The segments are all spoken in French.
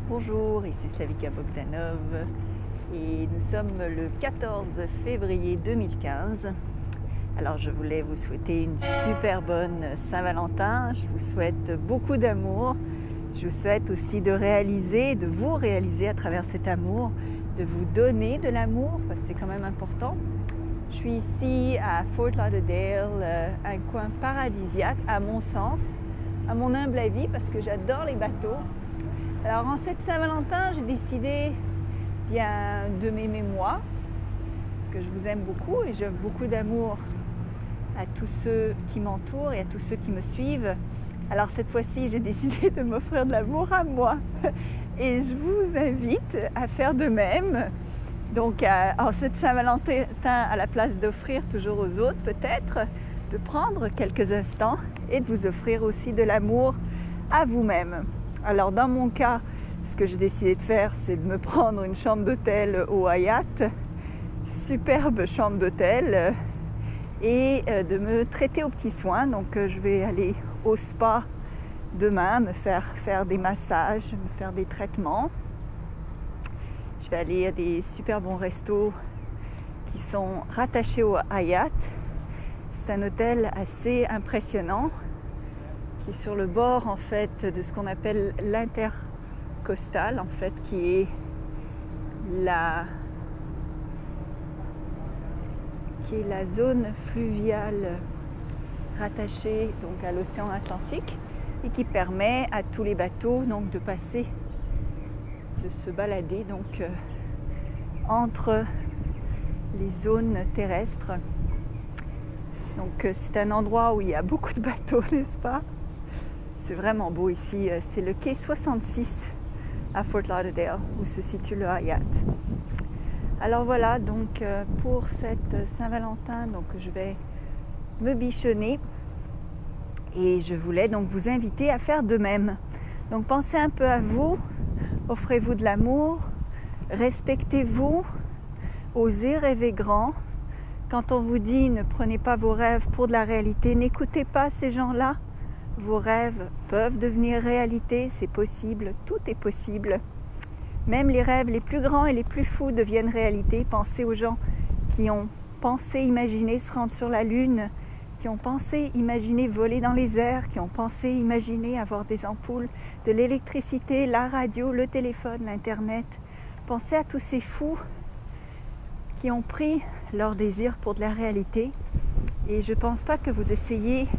Bonjour, ici Slavika Bogdanov et nous sommes le 14 février 2015. Alors je voulais vous souhaiter une super bonne Saint-Valentin, je vous souhaite beaucoup d'amour, je vous souhaite aussi de vous réaliser à travers cet amour, de vous donner de l'amour parce que c'est quand même important. Je suis ici à Fort Lauderdale, un coin paradisiaque à mon sens, à mon humble avis parce que j'adore les bateaux. Alors en cette Saint-Valentin, j'ai décidé bien de m'aimer moi, parce que je vous aime beaucoup et j'offre beaucoup d'amour à tous ceux qui m'entourent et à tous ceux qui me suivent. Alors cette fois-ci, j'ai décidé de m'offrir de l'amour à moi et je vous invite à faire de même. Donc en cette Saint-Valentin, à la place d'offrir toujours aux autres, peut-être de prendre quelques instants et de vous offrir aussi de l'amour à vous-même. Alors dans mon cas, ce que j'ai décidé de faire, c'est de me prendre une chambre d'hôtel au Hyatt, superbe chambre d'hôtel, et de me traiter aux petits soins. Donc je vais aller au spa demain, me faire des massages, me faire des traitements. Je vais aller à des super bons restos qui sont rattachés au Hyatt. C'est un hôtel assez impressionnant qui est sur le bord en fait de ce qu'on appelle l'intercostal, en fait, qui est la zone fluviale rattachée donc à l'océan Atlantique et qui permet à tous les bateaux donc de se balader donc entre les zones terrestres. Donc c'est un endroit où il y a beaucoup de bateaux, n'est-ce pas? C'est vraiment beau ici. C'est le quai 66 à Fort Lauderdale où se situe le Hyatt. Alors voilà, donc pour cette Saint-Valentin, donc je vais me bichonner et je voulais donc vous inviter à faire de même. Donc pensez un peu à vous, offrez-vous de l'amour, respectez-vous, osez rêver grand. Quand on vous dit ne prenez pas vos rêves pour de la réalité, n'écoutez pas ces gens-là. Vos rêves peuvent devenir réalité, c'est possible, tout est possible. Même les rêves les plus grands et les plus fous deviennent réalité. Pensez aux gens qui ont pensé, imaginé se rendre sur la Lune, qui ont pensé, imaginé voler dans les airs, qui ont pensé, imaginé avoir des ampoules, de l'électricité, la radio, le téléphone, l'Internet. Pensez à tous ces fous qui ont pris leur désir pour de la réalité. Et je ne pense pas que vous essayez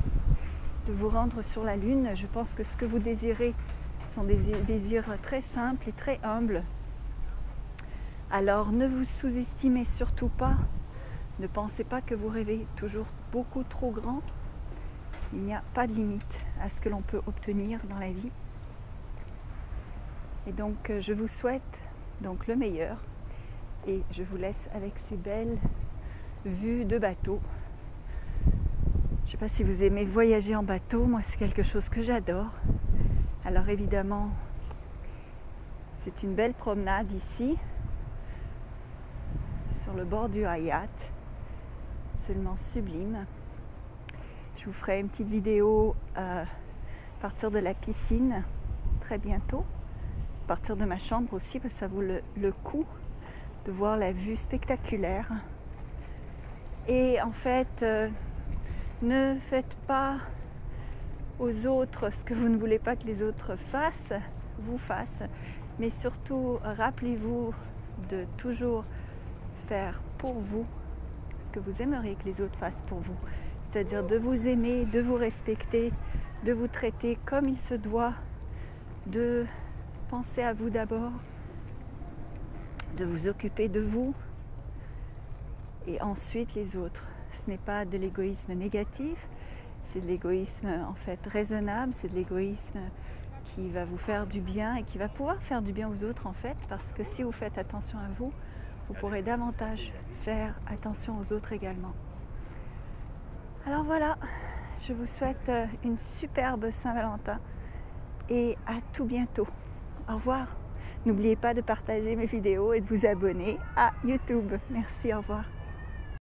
de vous rendre sur la Lune. Je pense que ce que vous désirez sont des désirs très simples et très humbles. Alors ne vous sous-estimez surtout pas. Ne pensez pas que vous rêvez toujours beaucoup trop grand. Il n'y a pas de limite à ce que l'on peut obtenir dans la vie. Et donc je vous souhaite donc le meilleur. Et je vous laisse avec ces belles vues de bateau. Je ne sais pas si vous aimez voyager en bateau, moi c'est quelque chose que j'adore. Alors évidemment, c'est une belle promenade ici, sur le bord du Hyatt, absolument sublime. Je vous ferai une petite vidéo à partir de la piscine très bientôt, à partir de ma chambre aussi, parce que ça vaut le coup de voir la vue spectaculaire. Et en fait, ne faites pas aux autres ce que vous ne voulez pas que les autres vous fassent, mais surtout rappelez-vous de toujours faire pour vous ce que vous aimeriez que les autres fassent pour vous, c'est-à-dire de vous aimer, de vous respecter, de vous traiter comme il se doit, de penser à vous d'abord, de vous occuper de vous et ensuite les autres. Ce n'est pas de l'égoïsme négatif, c'est de l'égoïsme en fait raisonnable, c'est de l'égoïsme qui va vous faire du bien et qui va pouvoir faire du bien aux autres en fait, parce que si vous faites attention à vous, vous pourrez davantage faire attention aux autres également. Alors voilà, je vous souhaite une superbe Saint-Valentin et à tout bientôt. Au revoir. N'oubliez pas de partager mes vidéos et de vous abonner à YouTube. Merci, au revoir.